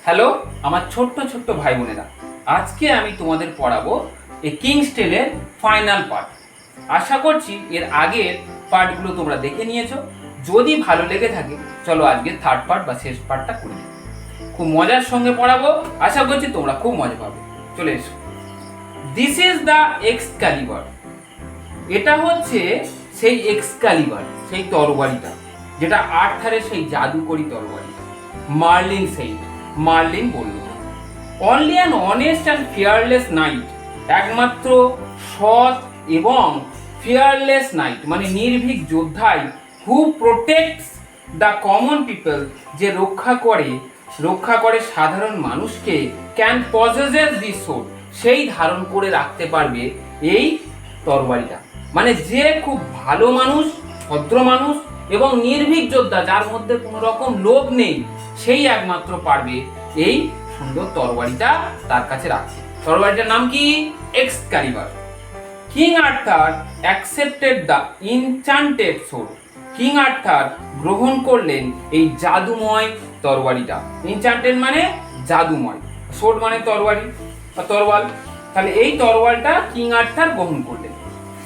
Hello আমার ছোট্ট ছোট্ট ভাই বোনেরা, আজকে আমি তোমাদের পড়াবো এই কিংস টেলের ফাইনাল পার্ট। আশা করছি এর আগের পার্টগুলো তোমরা দেখে নিয়েছো। যদি ভালো লেগে থাকে চলো আজকে থার্ড পার্ট বা শেষ পার্টটা করে নিই। খুব মজার সঙ্গে পড়াবো, আশা করছি তোমরা খুব মজা পাবে। চলে এসো। This is the Excalibur. এটা হচ্ছে সেই এক্সক্যালিবার, সেই তরবারিটা যেটা আর্থারের সেই জাদুকরি তরবারি। মার্লিন সেইট, মার্লিন বলল, only an honest and fearless night, একমাত্র সৎ এবং ফিয়ারলেস নাইট মানে নির্ভীক যোদ্ধাই, হু প্রোটেক্টস দ্য কমন পিপল, যে রক্ষা করে সাধারণ মানুষকে, ক্যান পজেসেস দিস সোর্ড, সেই ধারণ করে রাখতে পারবে এই তরবারিটা। মানে যে খুব ভালো মানুষ, ভদ্র মানুষ এবং নির্ভীক যোদ্ধা, যার মধ্যে কোনো রকম লোভ নেই, সেই একমাত্র পারবে এই সুন্দর তরবারিটা তার কাছে রাখতে। তরবারিটার নাম কি? Excalibur. King Arthur accepted the enchanted sword. King Arthur গ্রহণ করলেন এই জাদুময় তরবারিটা। ইনচান্টেড মানে জাদুময়, সোর্ড মানে তরবারি বা তরোয়াল। তাহলে এই তরোয়ালটা কিং আর্থার গ্রহণ করলেন।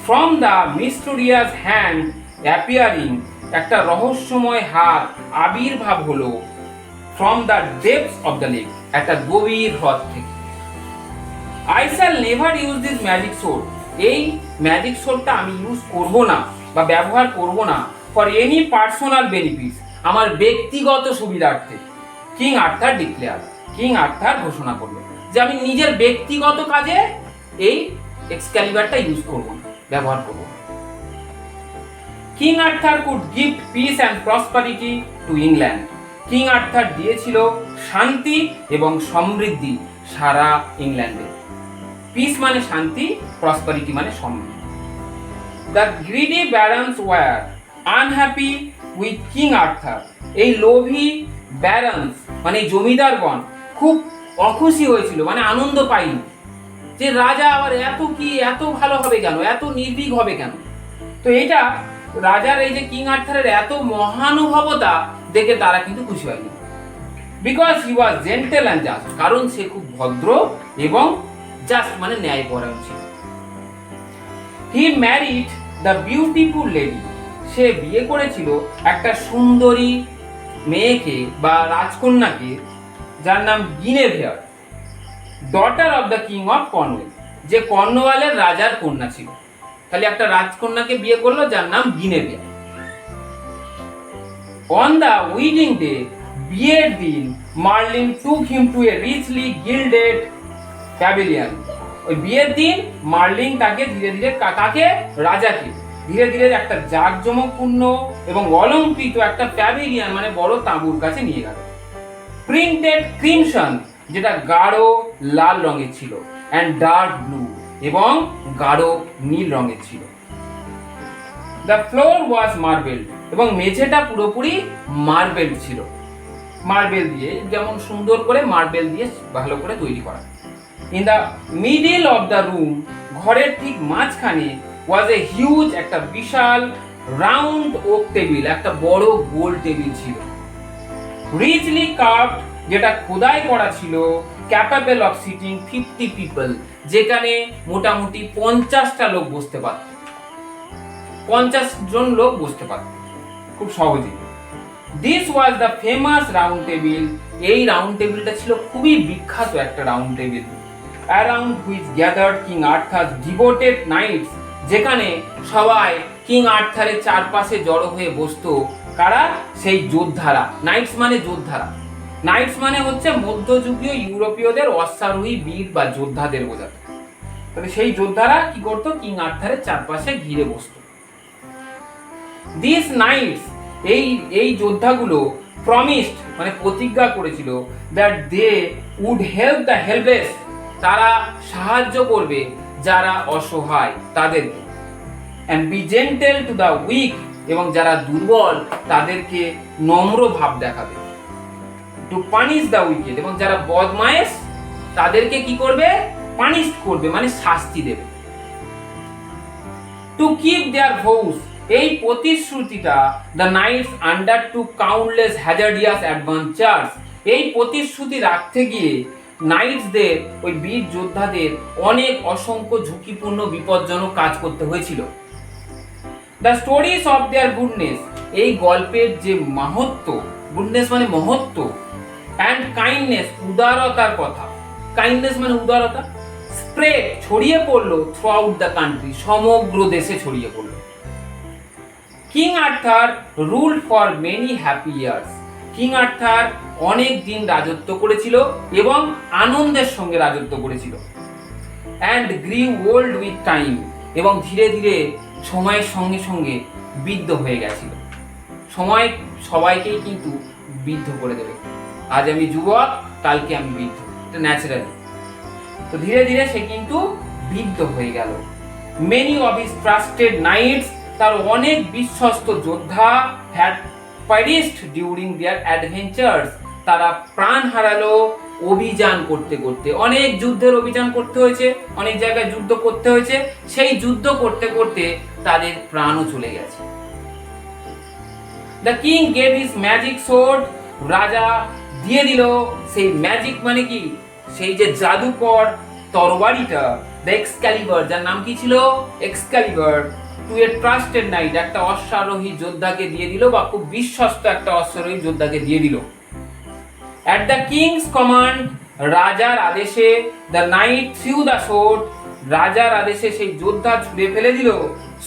From the mysterious hand appearing, একটা রহস্যময় হাত আবির্ভাব হলো। From the depths of the lake, একটা গভীর হ্রদ থেকে। I shall never use this magic sword, এই ম্যাজিক সোর্ডটা আমি ইউজ করব না বা ব্যবহার করব না ফর এনি পার্সোনাল বেনিফিটস, আমার ব্যক্তিগত সুবিধার্থে। King Arthur declare, king Arthur ঘোষণা করলো যে আমি নিজের ব্যক্তিগত কাজে এই এক্সক্যালিবারটা ইউজ করব না, ব্যবহার করব না। King Arthur could gift piece and prosperity to England. King Arthur দিয়েছিল শান্তি এবং সমৃদ্ধি সারা ইংল্যান্ডে। পিস মানে শান্তি, প্রসপারিটি মানে সমৃদ্ধি। The greedy barons were unhappy with king Arthur, এই লোভী ব্যারন্স মানে জমিদারগণ খুব অখুশি হয়েছিল, মানে আনন্দ পায়নি যে রাজা আবার এত ভালো হবে কেন, এত নির্ভীক হবে কেন। তো এটা রাজার এই যে কিং আর্থারের এত মহানুভবতা দেখে তারা কিন্তু খুশি হয়নি। Because he was gentle and just, কারণ সে খুব ভদ্র এবং জাস্ট মানে ন্যায়পরায়ণ ছিল। He married the beautiful lady, সে বিয়ে করেছিল একটা সুন্দরী মেয়েকে বা রাজকন্যাকে, যার নাম Guinevere, daughter of the king of Cornwall, যে কর্নওয়ালের রাজার কন্যা ছিল। তাহলে একটা রাজকন্যাকে বিয়ে করলো যার নাম Guinevere. On the wedding day, বিয়ের দিন, Merlin took him to a richly gilded pavilion. ওই বিয়ের দিন মার্লিন তাকে ধীরে ধীরে রাজাকে ধীরে ধীরে একটা জাঁকজমকপূর্ণ এবং অলংকৃত একটা প্যাভিলিয়ন মানে বড় তাঁবুর কাছে নিয়ে গেল। প্রিন্টেড ক্রিমসন, যেটা গাঢ় লাল রঙের ছিল, অ্যান্ড ডার্ক ব্লু, এবং গাঢ় নীল রঙের ছিল। দ্য ফ্লোর ওয়াজ মার্বেল, এবং মেঝেটা পুরোপুরি মার্বেল ছিল। মার্বেল দিয়ে, যেমন সুন্দর করে মার্বেল দিয়ে ভালো করে তৈরি করা। In the middle of the room, ঘরের ঠিক মাঝখানে, ওয়াজ এ হিউজ, একটা বিশাল রাউন্ড ওক টেবিল, একটা বড় গোল টেবিল ছিল। রিচলি কার্ভড, যেটা খোদাই করা ছিল, ক্যাপাবল অফ সিটিং 50 পিপল, যেখানে মোটামুটি 50টা লোক বসতে পারত, 50 জন লোক বসতে পারত খুব সহজেই। This was the famous round table, এই রাউন্ড টেবিলটা ছিল খুবই বিখ্যাত একটা round table. Around which gathered King Arthur devoted knights, যেখানে সবাই কিং আর্থারের চারপাশে জড়ো হয়ে বসতো। কারা? সেই যোদ্ধারা। নাইটস মানে যোদ্ধারা, নাইটস মানে হচ্ছে মধ্যযুগীয় ইউরোপীয়দের অশ্বারোহী বীর বা যোদ্ধাদের বোঝাতো। তবে সেই যোদ্ধারা কি করতো? কিং আর্থারের চারপাশে ঘিরে বসতো। দিস নাইটস, এই যোদ্ধাগুলো প্রমিসড মানে প্রতিজ্ঞা করেছিল, that they would help the helpless, তারা সাহায্য করবে যারা অসহায় তাদেরকে, and be gentle to the weak, এবং যারা দুর্বল তাদেরকে নম্র ভাব দেখাবে। টু পানিশ দ্য উইকেড, এবং যারা বদমায়েশ তাদেরকে কি করবে? পানিশ করবে মানে শাস্তি দেবে। টু কিপ দেয়ার ভোউস, এই প্রতিশ্রুতিটা the knights undertook countless hazardous adventures, এই প্রতিশ্রুতি রাখতে গিয়ে নাইটসদের, ওই বীর যোদ্ধাদের অনেক অসংখ্য ঝুঁকিপূর্ণ বিপজ্জনক কাজ করতে হয়েছিল। The stories of their goodness, এই গল্পের যে মাহাত্ম্য, গুডনেস মানে মহত্ব, অ্যান্ড কাইন্ডনেস, উদারতার কথা, কাইন্ডনেস মানে উদারতা, স্প্রেড, ছড়িয়ে পড়লো থ্রু আউট দ্য কান্ট্রি, সমগ্র দেশে ছড়িয়ে পড়লো। King Arthur ruled for many happy years, king Arthur অনেক দিন রাজত্ব করেছিল এবং আনন্দের সঙ্গে রাজত্ব করেছিল। অ্যান্ড গ্রিউ ওল্ড উইথ টাইম, এবং ধীরে ধীরে সময়ের সঙ্গে সঙ্গে বৃদ্ধ হয়ে গেছিল। সময় সবাইকেই কিন্তু বৃদ্ধ করে দেবে, আজ আমি যুবক, কালকে আমি বৃদ্ধ, এটা ন্যাচারালি। তো ধীরে ধীরে সে কিন্তু বৃদ্ধ হয়ে গেল। Many of his trusted knights, তার অনেক বিশ্বস্ত যোদ্ধা had perished during their adventures, তারা প্রাণ হারালো অভিযান করতে করতে। অনেক যুদ্ধের অভিযান করতে হয়েছে, অনেক জায়গায় যুদ্ধ করতে হয়েছে, সেই যুদ্ধ করতে করতে তাদের প্রাণও চলে গেছে। The king gave his magic sword, রাজা দিয়ে দিল সেই ম্যাজিক মানে কি, সেই যে জাদুকর তরবারিটা, দ্য এক্সক্যালিবার, যার নাম কি ছিল এক্সক্যালিবার, টু এ ট্রাস্টেড নাইট, একটা অশ্বারোহী যোদ্ধাকে দিয়ে দিল, বা খুব বিশ্বস্ত একটা অশ্বারোহী যোদ্ধাকে দিয়ে দিল। অ্যাট দ্য কিংস কমান্ড, রাজার আদেশে, the night threw the sword, রাজার আদেশে সেই যোদ্ধা ছুঁড়ে ফেলে দিল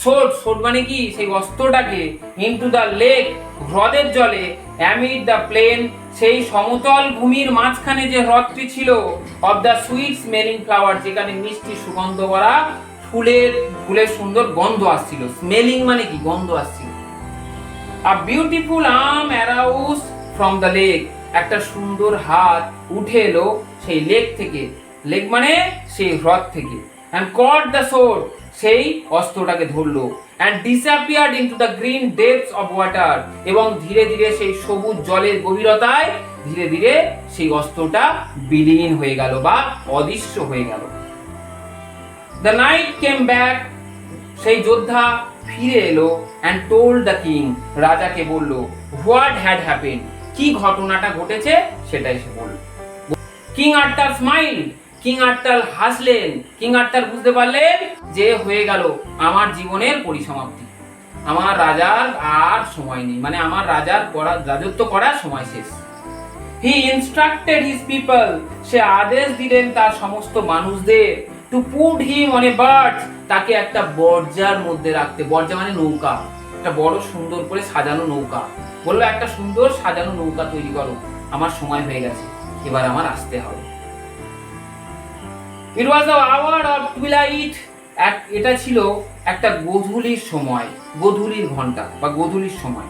সোর্ড, সোর্ড মানে কি সেই অস্ত্রটাকে, ইনটু দ্য লেক, হ্রদের জলে, অ্যামিড দ্য প্লেন, সেই সমতল ভূমির মাঝখানে যে হ্রদটি ছিল, of the sweet smelling flower, যেখানে মিষ্টি সুগন্ধ ভরা ফুলের সুন্দর গন্ধ আসছিল। স্মেলিং মানে কি গন্ধ আসছিল। A beautiful arm arose from the lake, একটা সুন্দর হাত উঠে এলো সেই লেক থেকে, লেক মানে সেই হ্রদ থেকে। অ্যান্ড কট দ্য সোর্ড, সেই অস্ত্রটাকে ধরলো। And disappeared into the green depths of water, এবং ধীরে ধীরে সেই সবুজ জলের গভীরতায় ধীরে ধীরে সেই অস্ত্রটা বিলীন হয়ে গেল বা অদৃশ্য হয়ে গেল। দ্য নাইট কেম ব্যাক, সেই যোদ্ধা ফিরে এলো। অ্যান্ড টোল্ড দ্য কিং, রাজাকে বলল হোয়াট হ্যাড হ্যাপেন্ড, কি ঘটনাটা ঘটেছে সেটাই সে বলল। King Arthur smiled, king Arthur হাসলেন। কিং আর্থার বুঝতে পারলেন যে হয়ে গেল আমার জীবনের পরিসমাপ্তি, আমার রাজার আর সময় নেই, মানে আমার রাজত্ব করার সময় শেষ। হি ইনস্ট্রাক্টেড হিজ পিপল, সে আদেশ দিলেন তার সমস্ত মানুষদের, to put him on a barge, তাকে একটা বর্জার মধ্যে রাখতে। বর্জা মানে নৌকা, একটা বড় সুন্দর করে সাজানো নৌকা। বললো একটা সুন্দর সাজানো নৌকা তৈরি করো, আমার সময় হয়ে গেছে, এবার আমার আসতে হবে। It was the hour of twilight, এটা ছিল একটা গোধূলির সময়, গোধূলির ঘন্টা বা গোধূলির সময়।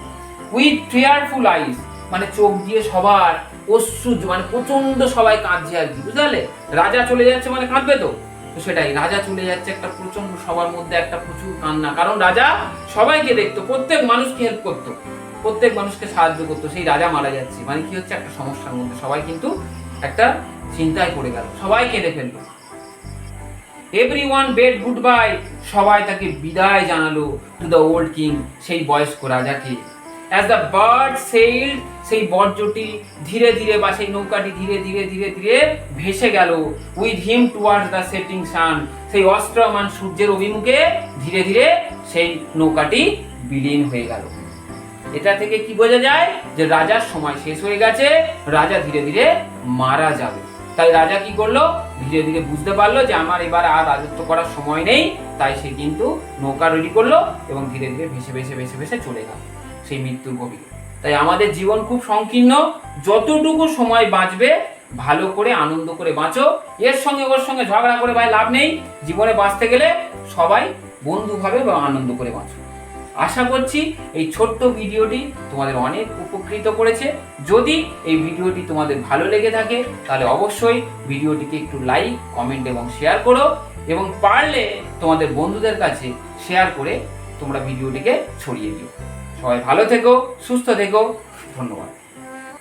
উইথ টিয়ারফুল আইস, মানে চোখ দিয়ে সবার অশ্রু, মানে প্রচন্ড সবাই কাঁদছে আর কি, বুঝলে? রাজা চলে যাচ্ছে মানে কাঁদবে তো, তো সেটাই, রাজা চলে যাচ্ছে, একটা প্রচন্ড সবার মধ্যে একটা প্রচুর কান্না, কারণ রাজা সবাইকে দেখতো, প্রত্যেক মানুষকে হেল্প করতো, প্রত্যেক মানুষকে সাহায্য করতো, সেই রাজা মারা যাচ্ছে মানে কি হচ্ছে, একটা সমস্যার মধ্যে সবাই কিন্তু একটা চিন্তায় পড়ে গেল, সবাই কেঁদে ফেললো। এভরিওয়ান বেড গুড বাই, সবাই তাকে বিদায় জানালো টু দ্য ওল্ড কিং, সেই বয়স্ক রাজাকে। অ্যাজ দ্য বার্ড সেইলড, সেই বর্জ্যটি ধীরে ধীরে বা সেই নৌকাটি ধীরে ধীরে ধীরে ধীরে ভেসে গেল। With him towards the setting সান, সেই অস্ত্রমান সূর্যের অভিমুখে ধীরে ধীরে সেই নৌকাটি বিলীন হয়ে গেল। এটা থেকে কি বোঝা যায় যে রাজার সময় শেষ হয়ে গেছে, রাজা ধীরে ধীরে মারা যাবে। তাই রাজা কি করলো, ধীরে ধীরে বুঝতে পারলো যে আমার এবার আর রাজত্ব করার সময় নেই, তাই সে কিন্তু নৌকা রেডি করলো এবং ধীরে ধীরে ভেসে ভেসে ভেসে ভেসে চলে গেল সেই মৃত্যুর গভীরে। তাই আমাদের জীবন খুব সংকীর্ণ, যতটুকু সময় বাঁচবে ভালো করে আনন্দ করে বাঁচো, এর সঙ্গে ওর সঙ্গে ঝগড়া করে ভাই লাভ নেই। জীবনে বাঁচতে গেলে সবাই বন্ধুভাবে বা আনন্দ করে বাঁচো। আশা করছি এই ছোট্ট ভিডিওটি তোমাদের অনেক উপকৃত করেছে। যদি এই ভিডিওটি তোমাদের ভালো লেগে থাকে তাহলে অবশ্যই ভিডিওটিকে একটু লাইক, কমেন্ট এবং শেয়ার করো, এবং পারলে তোমাদের বন্ধুদের কাছে শেয়ার করে তোমরা ভিডিওটিকে ছড়িয়ে দিও। সবাই ভালো থেকো, সুস্থ থেকো, ধন্যবাদ।